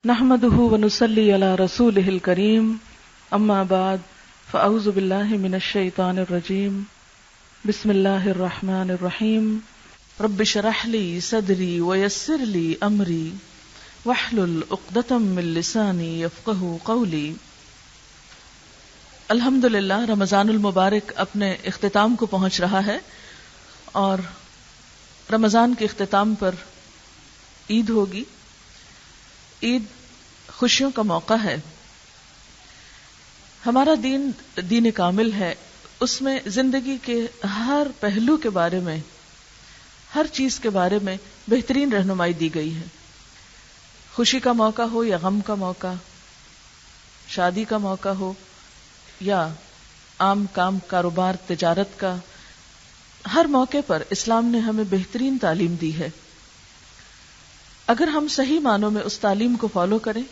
نحمده ونصلي على رسوله الكريم اما بعد فاعوذ بالله من الشيطان الرجيم بسم الله الرحمن الرحيم رب اشرح لي صدري ويسر لي امري واحلل عقدة من لساني يفقهوا قولي۔ الحمدللہ رمضان المبارک اپنے اختتام کو پہنچ رہا ہے اور رمضان کے اختتام پر عید ہوگی۔ عید خوشیوں کا موقع ہے۔ ہمارا دین کامل ہے، اس میں زندگی کے ہر پہلو کے بارے میں، ہر چیز کے بارے میں بہترین رہنمائی دی گئی ہے۔ خوشی کا موقع ہو یا غم کا موقع، شادی کا موقع ہو یا عام کام کاروبار تجارت کا، ہر موقع پر اسلام نے ہمیں بہترین تعلیم دی ہے۔ اگر ہم صحیح معنوں میں اس تعلیم کو فالو کریں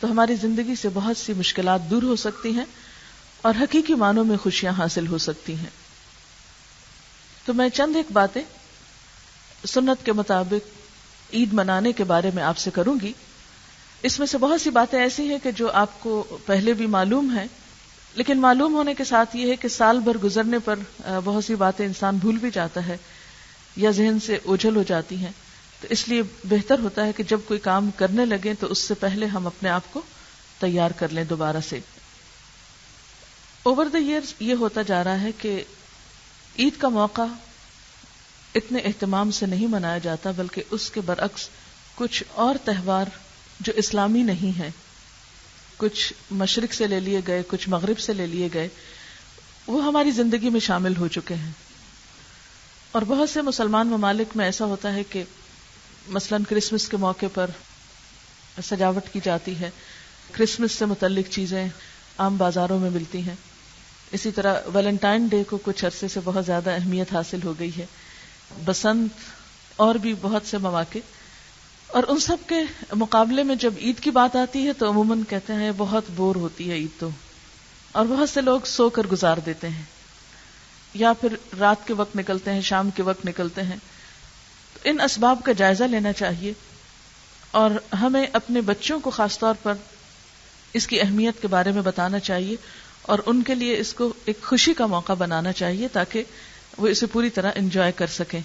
تو ہماری زندگی سے بہت سی مشکلات دور ہو سکتی ہیں اور حقیقی معنوں میں خوشیاں حاصل ہو سکتی ہیں۔ تو میں چند ایک باتیں سنت کے مطابق عید منانے کے بارے میں آپ سے کروں گی۔ اس میں سے بہت سی باتیں ایسی ہیں کہ جو آپ کو پہلے بھی معلوم ہیں، لیکن معلوم ہونے کے ساتھ یہ ہے کہ سال بھر گزرنے پر بہت سی باتیں انسان بھول بھی جاتا ہے یا ذہن سے اوجھل ہو جاتی ہیں، تو اس لیے بہتر ہوتا ہے کہ جب کوئی کام کرنے لگیں تو اس سے پہلے ہم اپنے آپ کو تیار کر لیں دوبارہ سے۔ اوور دی ایئرز یہ ہوتا جا رہا ہے کہ عید کا موقع اتنے اہتمام سے نہیں منایا جاتا، بلکہ اس کے برعکس کچھ اور تہوار جو اسلامی نہیں ہیں، کچھ مشرق سے لے لیے گئے، کچھ مغرب سے لے لیے گئے، وہ ہماری زندگی میں شامل ہو چکے ہیں۔ اور بہت سے مسلمان ممالک میں ایسا ہوتا ہے کہ مثلاً کرسمس کے موقع پر سجاوٹ کی جاتی ہے، کرسمس سے متعلق چیزیں عام بازاروں میں ملتی ہیں۔ اسی طرح ویلنٹائن ڈے کو کچھ عرصے سے بہت زیادہ اہمیت حاصل ہو گئی ہے، بسنت اور بھی بہت سے مواقع۔ اور ان سب کے مقابلے میں جب عید کی بات آتی ہے تو عموماً کہتے ہیں بہت بور ہوتی ہے عید تو، اور بہت سے لوگ سو کر گزار دیتے ہیں یا پھر رات کے وقت نکلتے ہیں، شام کے وقت نکلتے ہیں۔ ان اسباب کا جائزہ لینا چاہیے اور ہمیں اپنے بچوں کو خاص طور پر اس کی اہمیت کے بارے میں بتانا چاہیے اور ان کے لیے اس کو ایک خوشی کا موقع بنانا چاہیے تاکہ وہ اسے پوری طرح انجوائے کر سکیں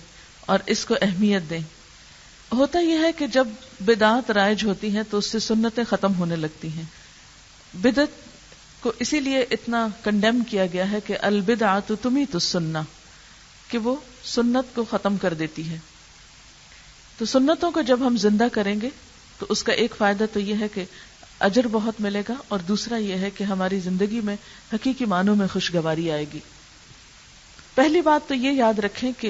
اور اس کو اہمیت دیں۔ ہوتا یہ ہے کہ جب بدعات رائج ہوتی ہیں تو اس سے سنتیں ختم ہونے لگتی ہیں۔ بدعت کو اسی لیے اتنا کنڈیم کیا گیا ہے کہ البدعۃ تمیت السنہ، کہ وہ سنت کو ختم کر دیتی ہے۔ تو سنتوں کو جب ہم زندہ کریں گے تو اس کا ایک فائدہ تو یہ ہے کہ اجر بہت ملے گا، اور دوسرا یہ ہے کہ ہماری زندگی میں حقیقی معنوں میں خوشگواری آئے گی۔ پہلی بات تو یہ یاد رکھیں کہ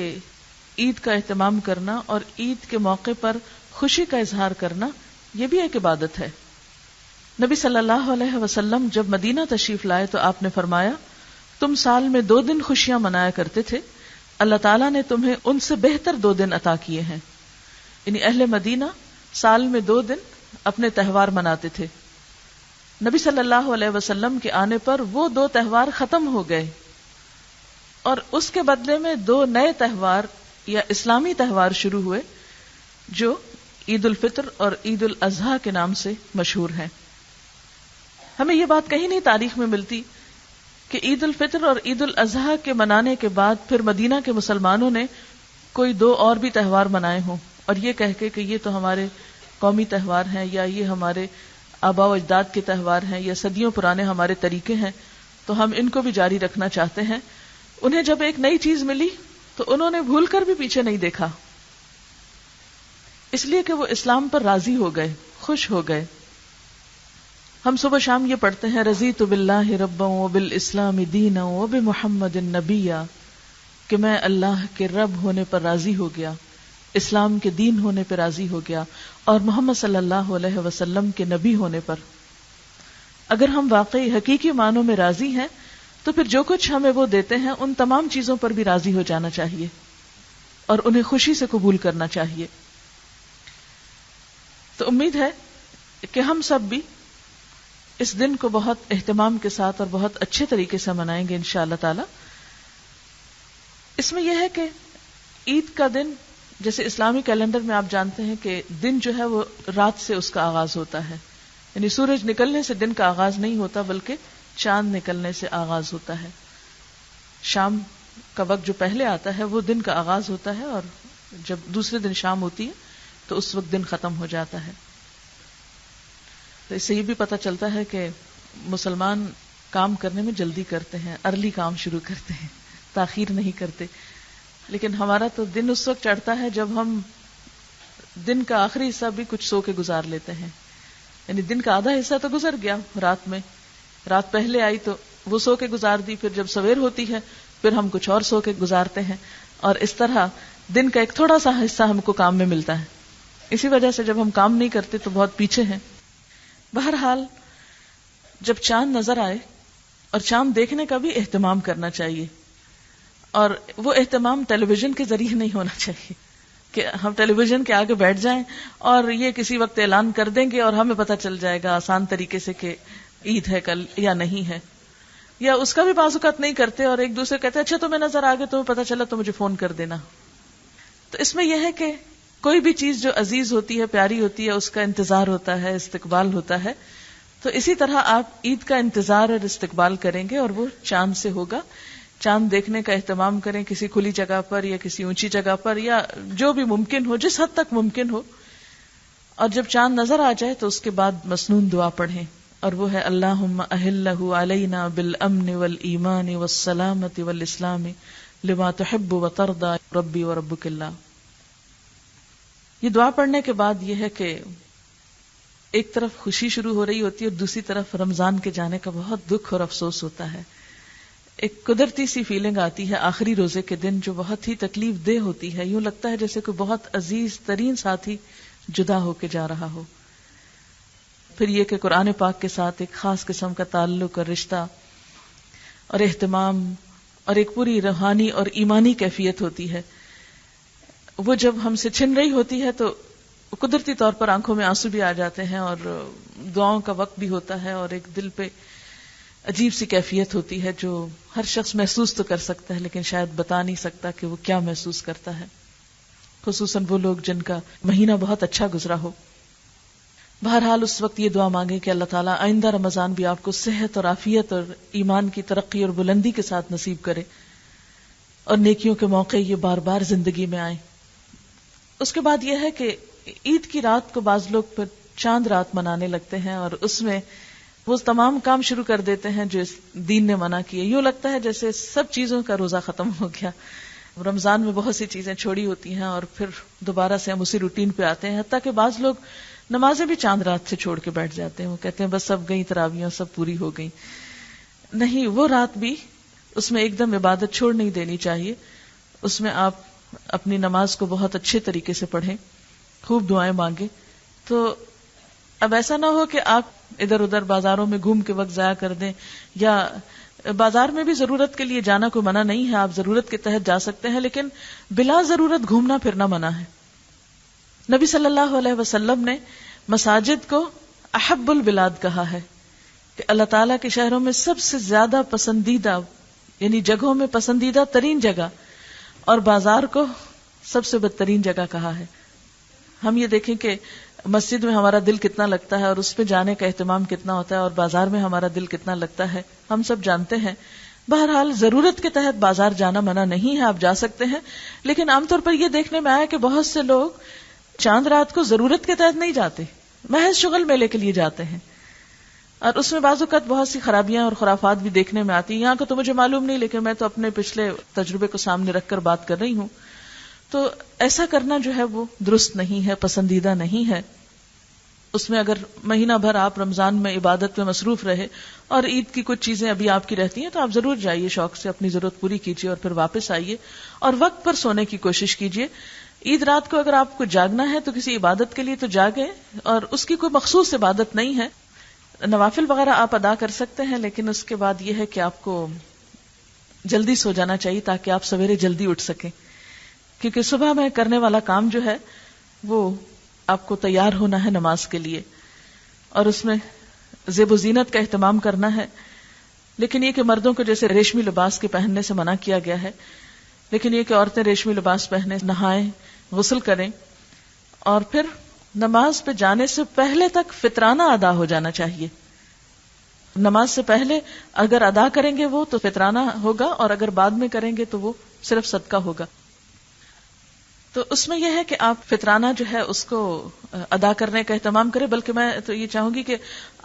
عید کا اہتمام کرنا اور عید کے موقع پر خوشی کا اظہار کرنا یہ بھی ایک عبادت ہے۔ نبی صلی اللہ علیہ وسلم جب مدینہ تشریف لائے تو آپ نے فرمایا، تم سال میں 2 دن خوشیاں منایا کرتے تھے، اللہ تعالیٰ نے تمہیں ان سے بہتر 2 دن عطا کیے ہیں۔ یعنی اہل مدینہ سال میں 2 دن اپنے تہوار مناتے تھے، نبی صلی اللہ علیہ وسلم کے آنے پر وہ 2 تہوار ختم ہو گئے اور اس کے بدلے میں 2 نئے تہوار یا اسلامی تہوار شروع ہوئے جو عید الفطر اور عید الاضحیٰ کے نام سے مشہور ہیں۔ ہمیں یہ بات کہیں نہیں تاریخ میں ملتی کہ عید الفطر اور عید الاضحیٰ کے منانے کے بعد پھر مدینہ کے مسلمانوں نے کوئی 2 اور بھی تہوار منائے ہوں اور یہ کہہ کے کہ یہ تو ہمارے قومی تہوار ہیں یا یہ ہمارے آباء و اجداد کے تہوار ہیں یا صدیوں پرانے ہمارے طریقے ہیں تو ہم ان کو بھی جاری رکھنا چاہتے ہیں۔ انہیں جب ایک نئی چیز ملی تو انہوں نے بھول کر بھی پیچھے نہیں دیکھا، اس لیے کہ وہ اسلام پر راضی ہو گئے، خوش ہو گئے۔ ہم صبح شام یہ پڑھتے ہیں، رضیت باللہ ربا وبالاسلام دینا وبمحمد نبیا، کہ میں اللہ کے رب ہونے پر راضی ہو گیا، اسلام کے دین ہونے پر راضی ہو گیا اور محمد صلی اللہ علیہ وسلم کے نبی ہونے پر۔ اگر ہم واقعی حقیقی معنوں میں راضی ہیں تو پھر جو کچھ ہمیں وہ دیتے ہیں ان تمام چیزوں پر بھی راضی ہو جانا چاہیے اور انہیں خوشی سے قبول کرنا چاہیے۔ تو امید ہے کہ ہم سب بھی اس دن کو بہت اہتمام کے ساتھ اور بہت اچھے طریقے سے منائیں گے انشاءاللہ تعالی۔ اس میں یہ ہے کہ عید کا دن جیسے اسلامی کیلنڈر میں آپ جانتے ہیں کہ دن جو ہے وہ رات سے اس کا آغاز ہوتا ہے، یعنی سورج نکلنے سے دن کا آغاز نہیں ہوتا بلکہ چاند نکلنے سے آغاز ہوتا ہے. شام کا وقت جو پہلے آتا ہے وہ دن کا آغاز ہوتا ہے، اور جب دوسرے دن شام ہوتی ہے تو اس وقت دن ختم ہو جاتا ہے. تو اس سے یہ بھی پتہ چلتا ہے کہ مسلمان کام کرنے میں جلدی کرتے ہیں، ارلی کام شروع کرتے ہیں، تاخیر نہیں کرتے. لیکن ہمارا تو دن اس وقت چڑھتا ہے جب ہم دن کا آخری حصہ بھی کچھ سو کے گزار لیتے ہیں، یعنی دن کا آدھا حصہ تو گزر گیا رات میں، رات پہلے آئی تو وہ سو کے گزار دی، پھر جب سویر ہوتی ہے پھر ہم کچھ اور سو کے گزارتے ہیں، اور اس طرح دن کا ایک تھوڑا سا حصہ ہم کو کام میں ملتا ہے. اسی وجہ سے جب ہم کام نہیں کرتے تو بہت پیچھے ہیں. بہرحال جب چاند نظر آئے، اور چاند دیکھنے کا بھی اہتمام کرنا چاہیے، اور وہ اہتمام ٹیلی ویژن کے ذریعے نہیں ہونا چاہیے کہ ہم ٹیلی ویژن کے آگے بیٹھ جائیں اور یہ کسی وقت اعلان کر دیں گے اور ہمیں پتہ چل جائے گا آسان طریقے سے کہ عید ہے کل یا نہیں ہے. یا اس کا بھی بعض اوقات نہیں کرتے اور ایک دوسرے کہتے ہیں اچھا تمہیں نظر آ گئے، تمہیں پتہ چلا تو مجھے فون کر دینا. تو اس میں یہ ہے کہ کوئی بھی چیز جو عزیز ہوتی ہے، پیاری ہوتی ہے، اس کا انتظار ہوتا ہے، استقبال ہوتا ہے. تو اسی طرح آپ عید کا انتظار اور استقبال کریں گے، اور وہ چاند سے ہوگا. چاند دیکھنے کا اہتمام کریں کسی کھلی جگہ پر یا کسی اونچی جگہ پر، یا جو بھی ممکن ہو، جس حد تک ممکن ہو. اور جب چاند نظر آ جائے تو اس کے بعد مسنون دعا پڑھیں، اور وہ ہے اللہم اہلہ علینا بالامن والایمان والسلامت والاسلام لما تحب وترضى ربی وربک اللہ. یہ دعا پڑھنے کے بعد یہ ہے کہ ایک طرف خوشی شروع ہو رہی ہوتی ہے اور دوسری طرف رمضان کے جانے کا بہت دکھ اور افسوس ہوتا ہے. ایک قدرتی سی فیلنگ آتی ہے آخری روزے کے دن جو بہت ہی تکلیف دہ ہوتی ہے. یوں لگتا ہے جیسے کوئی بہت عزیز ترین ساتھی جدا ہو کے جا رہا ہو. پھر یہ کہ قرآن پاک کے ساتھ ایک خاص قسم کا تعلق اور رشتہ اور اہتمام اور ایک پوری روحانی اور ایمانی کیفیت ہوتی ہے. وہ جب ہم سے چھن رہی ہوتی ہے تو قدرتی طور پر آنکھوں میں آنسو بھی آ جاتے ہیں، اور دعاؤں کا وقت بھی ہوتا ہے، اور ایک دل پہ عجیب سی کیفیت ہوتی ہے جو ہر شخص محسوس تو کر سکتا ہے لیکن شاید بتا نہیں سکتا کہ وہ کیا محسوس کرتا ہے، خصوصاً وہ لوگ جن کا مہینہ بہت اچھا گزرا ہو. بہرحال اس وقت یہ دعا مانگے کہ اللہ تعالیٰ آئندہ رمضان بھی آپ کو صحت اور عافیت اور ایمان کی ترقی اور بلندی کے ساتھ نصیب کرے، اور نیکیوں کے موقع یہ بار بار زندگی میں آئیں. اس کے بعد یہ ہے کہ عید کی رات کو بعض لوگ پھر چاند رات منانے لگتے ہیں، اور اس میں وہ تمام کام شروع کر دیتے ہیں جو اس دین نے منع کیے. یوں لگتا ہے جیسے سب چیزوں کا روزہ ختم ہو گیا. رمضان میں بہت سی چیزیں چھوڑی ہوتی ہیں اور پھر دوبارہ سے ہم اسی روٹین پہ آتے ہیں، حتیٰ کہ بعض لوگ نمازیں بھی چاند رات سے چھوڑ کے بیٹھ جاتے ہیں. وہ کہتے ہیں بس سب گئی تراویحیں سب پوری ہو گئی. نہیں، وہ رات بھی اس میں ایک دم عبادت چھوڑ نہیں دینی چاہیے. اس میں آپ اپنی نماز کو بہت اچھے طریقے سے پڑھیں، خوب دعائیں مانگیں. تو اب ایسا نہ ہو کہ آپ ادھر ادھر بازاروں میں گھوم کے وقت ضائع کر دیں، یا بازار میں بھی ضرورت کے لیے جانا کوئی منع نہیں ہے، آپ ضرورت کے تحت جا سکتے ہیں، لیکن بلا ضرورت گھومنا پھرنا منع ہے. نبی صلی اللہ علیہ وسلم نے مساجد کو احب البلاد کہا ہے کہ اللہ تعالیٰ کے شہروں میں سب سے زیادہ پسندیدہ، یعنی جگہوں میں پسندیدہ ترین جگہ، اور بازار کو سب سے بدترین جگہ کہا ہے. ہم یہ دیکھیں کہ مسجد میں ہمارا دل کتنا لگتا ہے اور اس پہ جانے کا اہتمام کتنا ہوتا ہے، اور بازار میں ہمارا دل کتنا لگتا ہے، ہم سب جانتے ہیں. بہرحال ضرورت کے تحت بازار جانا منع نہیں ہے، آپ جا سکتے ہیں. لیکن عام طور پر یہ دیکھنے میں آیا کہ بہت سے لوگ چاند رات کو ضرورت کے تحت نہیں جاتے، محض شغل میلے کے لیے جاتے ہیں، اور اس میں بعض اوقات بہت سی خرابیاں اور خرافات بھی دیکھنے میں آتی ہیں. یہاں کو تو مجھے معلوم نہیں، لیکن میں تو اپنے پچھلے تجربے کو سامنے رکھ کر بات کر رہی ہوں. تو ایسا کرنا جو ہے وہ درست نہیں ہے، پسندیدہ نہیں ہے. اس میں اگر مہینہ بھر آپ رمضان میں عبادت میں مصروف رہے اور عید کی کچھ چیزیں ابھی آپ کی رہتی ہیں تو آپ ضرور جائیے، شوق سے اپنی ضرورت پوری کیجیے اور پھر واپس آئیے، اور وقت پر سونے کی کوشش کیجیے. عید رات کو اگر آپ کو جاگنا ہے تو کسی عبادت کے لیے تو جاگیں، اور اس کی کوئی مخصوص عبادت نہیں ہے. نوافل وغیرہ آپ ادا کر سکتے ہیں، لیکن اس کے بعد یہ ہے کہ آپ کو جلدی سو جانا چاہیے تاکہ آپ سویرے جلدی اٹھ سکیں، کیونکہ صبح میں کرنے والا کام جو ہے وہ آپ کو تیار ہونا ہے نماز کے لیے، اور اس میں زیب و زینت کا اہتمام کرنا ہے. لیکن یہ کہ مردوں کو جیسے ریشمی لباس کے پہننے سے منع کیا گیا ہے، لیکن یہ کہ عورتیں ریشمی لباس پہنے، نہائیں، غسل کریں، اور پھر نماز پہ جانے سے پہلے تک فطرانہ ادا ہو جانا چاہیے. نماز سے پہلے اگر ادا کریں گے وہ تو فطرانہ ہوگا، اور اگر بعد میں کریں گے تو وہ صرف صدقہ ہوگا. تو اس میں یہ ہے کہ آپ فطرانہ جو ہے اس کو ادا کرنے کا اہتمام کریں. بلکہ میں تو یہ چاہوں گی کہ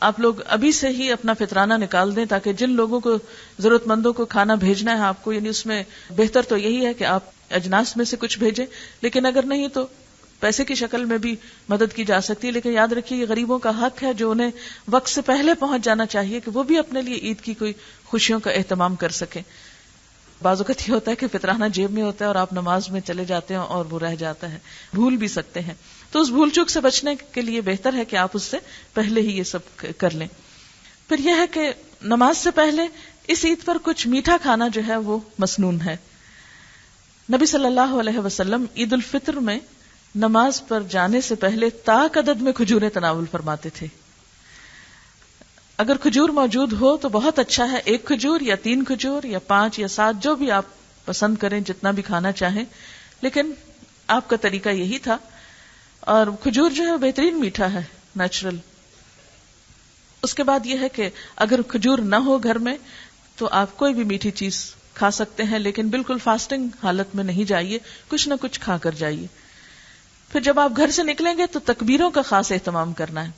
آپ لوگ ابھی سے ہی اپنا فطرانہ نکال دیں، تاکہ جن لوگوں کو ضرورت مندوں کو کھانا بھیجنا ہے آپ کو، یعنی اس میں بہتر تو یہی ہے کہ آپ اجناس میں سے کچھ بھیجیں، لیکن اگر نہیں تو پیسے کی شکل میں بھی مدد کی جا سکتی ہے. لیکن یاد رکھیے یہ غریبوں کا حق ہے جو انہیں وقت سے پہلے پہنچ جانا چاہیے کہ وہ بھی اپنے لیے عید کی کوئی خوشیوں کا اہتمام کر سکیں. بعض اوقات یہ ہوتا ہے کہ فطرانہ جیب میں ہوتا ہے اور آپ نماز میں چلے جاتے ہیں اور وہ رہ جاتا ہے، بھول بھی سکتے ہیں. تو اس بھول چوک سے بچنے کے لیے بہتر ہے کہ آپ اس سے پہلے ہی یہ سب کر لیں. پھر یہ ہے کہ نماز سے پہلے اس عید پر کچھ میٹھا کھانا جو ہے وہ مسنون ہے. نبی صلی اللہ علیہ وسلم عید الفطر میں نماز پر جانے سے پہلے طاق عدد میں کھجوریں تناول فرماتے تھے. اگر کھجور موجود ہو تو بہت اچھا ہے، 1 کھجور یا 3 کھجور یا 5 یا 7 جو بھی آپ پسند کریں، جتنا بھی کھانا چاہیں، لیکن آپ کا طریقہ یہی تھا. اور کھجور جو ہے بہترین میٹھا ہے، نیچرل. اس کے بعد یہ ہے کہ اگر کھجور نہ ہو گھر میں تو آپ کوئی بھی میٹھی چیز کھا سکتے ہیں، لیکن بالکل فاسٹنگ حالت میں نہیں جائیے، کچھ نہ کچھ کھا کر جائیے. پھر جب آپ گھر سے نکلیں گے تو تکبیروں کا خاص اہتمام کرنا ہے.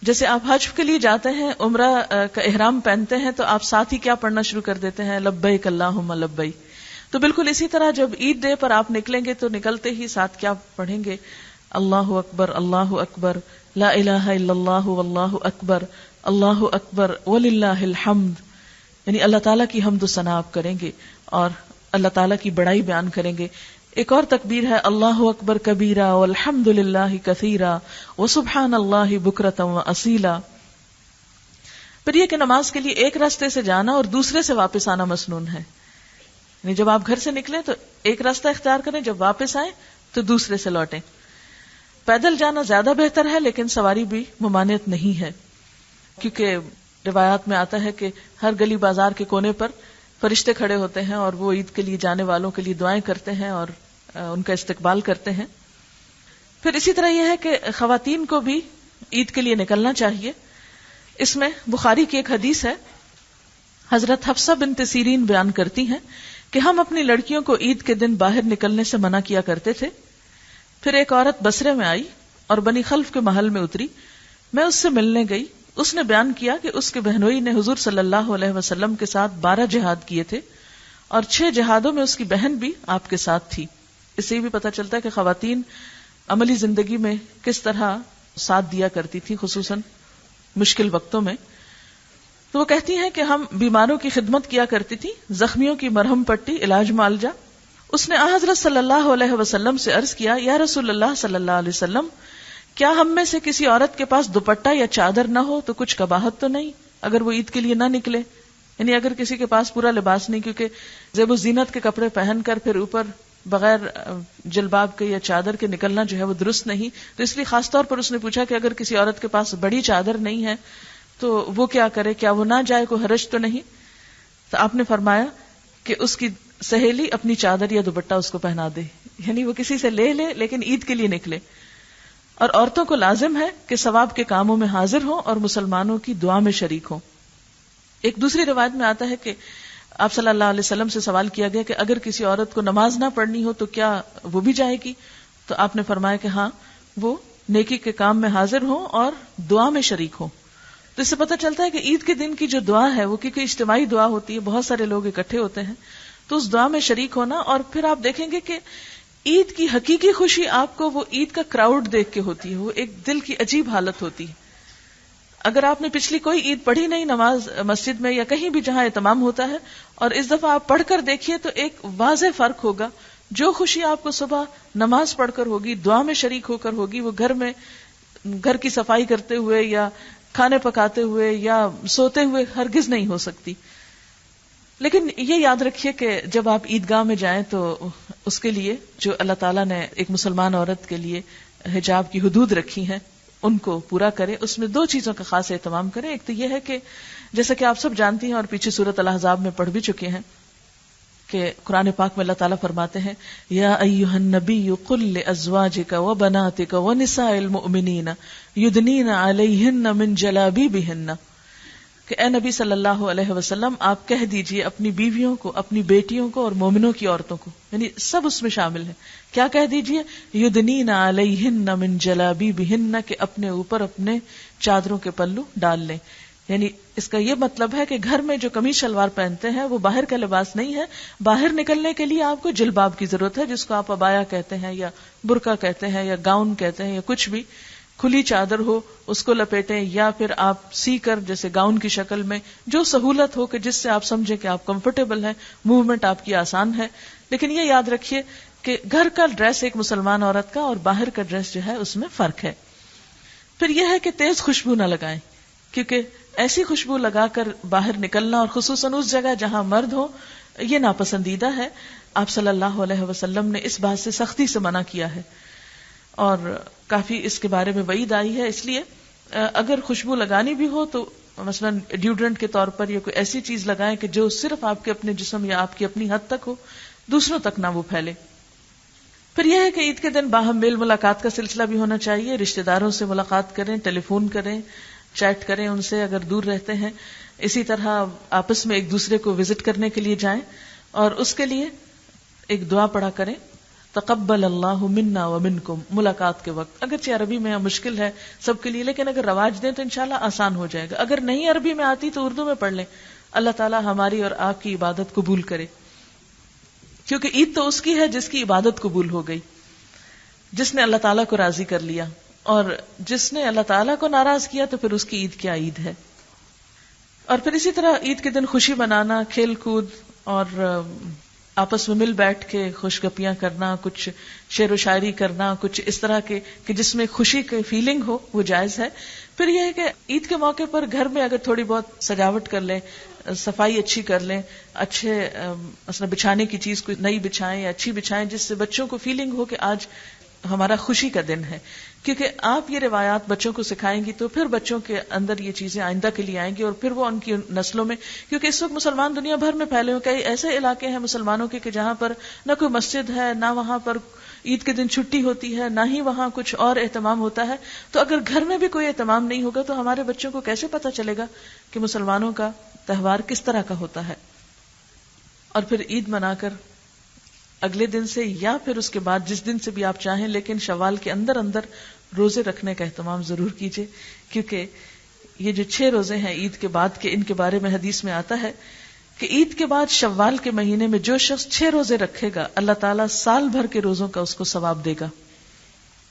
جیسے آپ حج کے لیے جاتے ہیں، عمرہ کا احرام پہنتے ہیں، تو آپ ساتھ ہی کیا پڑھنا شروع کر دیتے ہیں؟ لبیک اللہم لبیک. تو بالکل اسی طرح جب عید ڈے پر آپ نکلیں گے تو نکلتے ہی ساتھ کیا پڑھیں گے؟ اللہ اکبر لا الہ الا اللہ واللہ اکبر اللہ اکبر وللہ الحمد. یعنی اللہ تعالیٰ کی حمد و ثنا آپ کریں گے اور اللہ تعالیٰ کی بڑائی بیان کریں گے. ایک اور تکبیر ہے اللہ اکبر کبیرہ والحمد للہ کثیرہ وسبحان اللہ بکرۃ واصیلا. پھر یہ کہ نماز کے لیے ایک راستے سے جانا اور دوسرے سے واپس آنا مسنون ہے. یعنی جب آپ گھر سے نکلیں تو ایک راستہ اختیار کریں، جب واپس آئیں تو دوسرے سے لوٹیں. پیدل جانا زیادہ بہتر ہے، لیکن سواری بھی ممانعت نہیں ہے، کیونکہ روایات میں آتا ہے کہ ہر گلی بازار کے کونے پر فرشتے کھڑے ہوتے ہیں اور وہ عید کے لیے جانے والوں کے لیے دعائیں کرتے ہیں اور ان کا استقبال کرتے ہیں. پھر اسی طرح یہ ہے کہ خواتین کو بھی عید کے لیے نکلنا چاہیے. اس میں بخاری کی ایک حدیث ہے، حضرت حفصہ بنت سیرین بیان کرتی ہیں کہ ہم اپنی لڑکیوں کو عید کے دن باہر نکلنے سے منع کیا کرتے تھے. پھر ایک عورت بصرے میں آئی اور بنی خلف کے محل میں اتری. میں اس سے ملنے گئی. اس نے بیان کیا کہ اس کے بہنوئی نے حضور صلی اللہ علیہ وسلم کے ساتھ 12 جہاد کیے تھے اور 6 جہادوں میں اس کی بہن بھی آپ کے ساتھ تھی. اس سے بھی پتہ چلتا ہے کہ خواتین عملی زندگی میں کس طرح ساتھ دیا کرتی تھی، خصوصاً مشکل وقتوں میں. تو وہ کہتی ہیں کہ ہم بیماروں کی خدمت کیا کرتی تھی، زخمیوں کی مرہم پٹی، علاج معالجہ. اس نے حضرت صلی اللہ علیہ وسلم سے عرض کیا، یا رسول اللہ صلی اللہ علیہ وسلم، کیا ہم میں سے کسی عورت کے پاس دوپٹہ یا چادر نہ ہو تو کچھ قباحت تو نہیں اگر وہ عید کے لیے نہ نکلے؟ یعنی اگر کسی کے پاس پورا لباس نہیں، کیونکہ زیب و زینت کے کپڑے پہن کر پھر اوپر بغیر جلباب کے یا چادر کے نکلنا جو ہے وہ درست نہیں. تو اس لیے خاص طور پر اس نے پوچھا کہ اگر کسی عورت کے پاس بڑی چادر نہیں ہے تو وہ کیا کرے، کیا وہ نہ جائے، کوئی حرج تو نہیں؟ تو آپ نے فرمایا کہ اس کی سہیلی اپنی چادر یا دوپٹہ اس کو پہنا دے، یعنی وہ کسی سے لے لے لیکن عید کے لیے نکلے. اور عورتوں کو لازم ہے کہ ثواب کے کاموں میں حاضر ہوں اور مسلمانوں کی دعا میں شریک ہوں. ایک دوسری روایت میں آتا ہے کہ آپ صلی اللہ علیہ وسلم سے سوال کیا گیا کہ اگر کسی عورت کو نماز نہ پڑھنی ہو تو کیا وہ بھی جائے گی؟ تو آپ نے فرمایا کہ ہاں، وہ نیکی کے کام میں حاضر ہوں اور دعا میں شریک ہوں. تو اس سے پتہ چلتا ہے کہ عید کے دن کی جو دعا ہے وہ کیونکہ اجتماعی دعا ہوتی ہے، بہت سارے لوگ اکٹھے ہوتے ہیں، تو اس دعا میں شریک ہونا. اور پھر آپ دیکھیں گے کہ عید کی حقیقی خوشی آپ کو وہ عید کا کراؤڈ دیکھ کے ہوتی ہے، وہ ایک دل کی عجیب حالت ہوتی ہے. اگر آپ نے پچھلی کوئی عید پڑھی نہیں نماز مسجد میں یا کہیں بھی جہاں اہتمام ہوتا ہے، اور اس دفعہ آپ پڑھ کر دیکھیے تو ایک واضح فرق ہوگا. جو خوشی آپ کو صبح نماز پڑھ کر ہوگی، دعا میں شریک ہو کر ہوگی، وہ گھر میں گھر کی صفائی کرتے ہوئے یا کھانے پکاتے ہوئے یا سوتے ہوئے ہرگز نہیں ہو سکتی. لیکن یہ یاد رکھیے کہ جب آپ عیدگاہ میں جائیں تو اس کے لیے جو اللہ تعالیٰ نے ایک مسلمان عورت کے لیے حجاب کی حدود رکھی ہیں ان کو پورا کرے. اس میں 2 چیزوں کا خاص اہتمام کریں. ایک تو یہ ہے کہ جیسا کہ آپ سب جانتی ہیں اور پیچھے سورۃ الاحزاب میں پڑھ بھی چکے ہیں کہ قرآن پاک میں اللہ تعالیٰ فرماتے ہیں یا ایھا النبی قل لازواجک وبناتک ونساء المؤمنین یدنین علیہن من جلابیبہن، کہ اے نبی صلی اللہ علیہ وسلم آپ کہہ دیجئے اپنی بیویوں کو، اپنی بیٹیوں کو اور مومنوں کی عورتوں کو، یعنی سب اس میں شامل ہیں، کیا کہہ دیجئے یدنین علیہن من جلابیبہن، کہ اپنے اوپر اپنے چادروں کے پلو ڈال لیں. یعنی اس کا یہ مطلب ہے کہ گھر میں جو قمیص شلوار پہنتے ہیں وہ باہر کا لباس نہیں ہے. باہر نکلنے کے لیے آپ کو جلباب کی ضرورت ہے، جس کو آپ عبایا کہتے ہیں یا برقع کہتے ہیں یا گاؤن کہتے ہیں یا کچھ بھی. کھلی چادر ہو اس کو لپیٹیں، یا پھر آپ سی کر جیسے گاؤن کی شکل میں جو سہولت ہو کہ جس سے آپ سمجھیں کہ آپ کمفرٹیبل ہیں، موومنٹ آپ کی آسان ہے. لیکن یہ یاد رکھیے کہ گھر کا ڈریس ایک مسلمان عورت کا اور باہر کا ڈریس جو ہے اس میں فرق ہے. پھر یہ ہے کہ تیز خوشبو نہ لگائیں، کیونکہ ایسی خوشبو لگا کر باہر نکلنا اور خصوصاً اس جگہ جہاں مرد ہو یہ ناپسندیدہ ہے. آپ صلی اللہ علیہ وسلم نے اس بات سے سختی سے منع کیا ہے اور کافی اس کے بارے میں وعید آئی ہے. اس لیے اگر خوشبو لگانی بھی ہو تو مثلا ڈیوڈرنٹ کے طور پر یا کوئی ایسی چیز لگائیں کہ جو صرف آپ کے اپنے جسم یا آپ کی اپنی حد تک ہو، دوسروں تک نہ وہ پھیلے. پھر یہ ہے کہ عید کے دن باہم میل ملاقات کا سلسلہ بھی ہونا چاہیے. رشتہ داروں سے ملاقات کریں، ٹیلی فون کریں، چیٹ کریں ان سے اگر دور رہتے ہیں. اسی طرح آپس میں ایک دوسرے کو وزٹ کرنے کے لیے جائیں اور اس کے لیے ایک دعا پڑھا کریں، تقبل اللہ منا ومنکم، ملاقات کے وقت. اگرچہ عربی میں مشکل ہے سب کے لیے، لیکن اگر رواج دیں تو انشاءاللہ آسان ہو جائے گا. اگر نہیں عربی میں آتی تو اردو میں پڑھ لیں. اللہ تعالیٰ ہماری اور آپ کی عبادت قبول کرے، کیونکہ عید تو اس کی ہے جس کی عبادت قبول ہو گئی، جس نے اللہ تعالیٰ کو راضی کر لیا. اور جس نے اللہ تعالیٰ کو ناراض کیا تو پھر اس کی عید کیا عید ہے. اور پھر اسی طرح عید کے دن خوشی منانا، کھیل کود اور آپس میں مل بیٹھ کے خوش گپیاں کرنا، کچھ شعر و شاعری کرنا، کچھ اس طرح کے کہ جس میں خوشی کی فیلنگ ہو، وہ جائز ہے. پھر یہ ہے کہ عید کے موقع پر گھر میں اگر تھوڑی بہت سجاوٹ کر لیں، صفائی اچھی کر لیں، اچھے مثلا بچھانے کی چیز کوئی نئی بچھائیں یا اچھی بچھائیں، جس سے بچوں کو فیلنگ ہو کہ آج ہمارا خوشی کا دن ہے. کیونکہ آپ یہ روایات بچوں کو سکھائیں گی تو پھر بچوں کے اندر یہ چیزیں آئندہ کے لیے آئیں گی اور پھر وہ ان کی نسلوں میں، کیونکہ اس وقت مسلمان دنیا بھر میں پھیلے ہوئے کئی ایسے علاقے ہیں مسلمانوں کے کہ جہاں پر نہ کوئی مسجد ہے، نہ وہاں پر عید کے دن چھٹی ہوتی ہے، نہ ہی وہاں کچھ اور اہتمام ہوتا ہے. تو اگر گھر میں بھی کوئی اہتمام نہیں ہوگا تو ہمارے بچوں کو کیسے پتہ چلے گا کہ مسلمانوں کا تہوار کس طرح کا ہوتا ہے. اور پھر عید منا کر اگلے دن سے یا پھر اس کے بعد جس دن سے بھی آپ چاہیں، لیکن شوال کے اندر اندر روزے رکھنے کا اہتمام ضرور کیجیے، کیونکہ یہ جو 6 روزے ہیں عید کے بعد کے، ان کے بارے میں حدیث میں آتا ہے کہ عید کے بعد شوال کے مہینے میں جو شخص 6 روزے رکھے گا اللہ تعالیٰ سال بھر کے روزوں کا اس کو ثواب دے گا.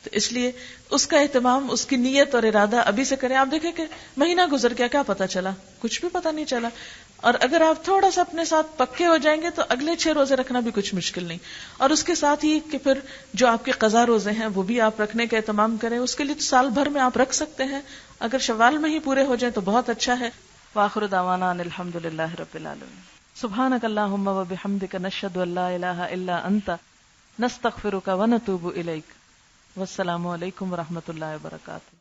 تو اس لیے اس کا اہتمام، اس کی نیت اور ارادہ ابھی سے کریں. آپ دیکھیں کہ مہینہ گزر گیا، کیا پتا چلا؟ کچھ بھی پتا نہیں چلا. اور اگر آپ تھوڑا سا اپنے ساتھ پکے ہو جائیں گے تو اگلے 6 روزے رکھنا بھی کچھ مشکل نہیں. اور اس کے ساتھ ہی کہ پھر جو آپ کے قضا روزے ہیں وہ بھی آپ رکھنے کا اہتمام کریں. اس کے لیے تو سال بھر میں آپ رکھ سکتے ہیں، اگر شوال میں ہی پورے ہو جائیں تو بہت اچھا ہے. وآخر دعوانا ان الحمدللہ رب العالمین. سبحانک اللہم وبحمدک، نشہد ان لا الہ الا انت، نستغفرک ونتوب الیک. والسلام علیکم ورحمۃ اللہ وبرکاتہ.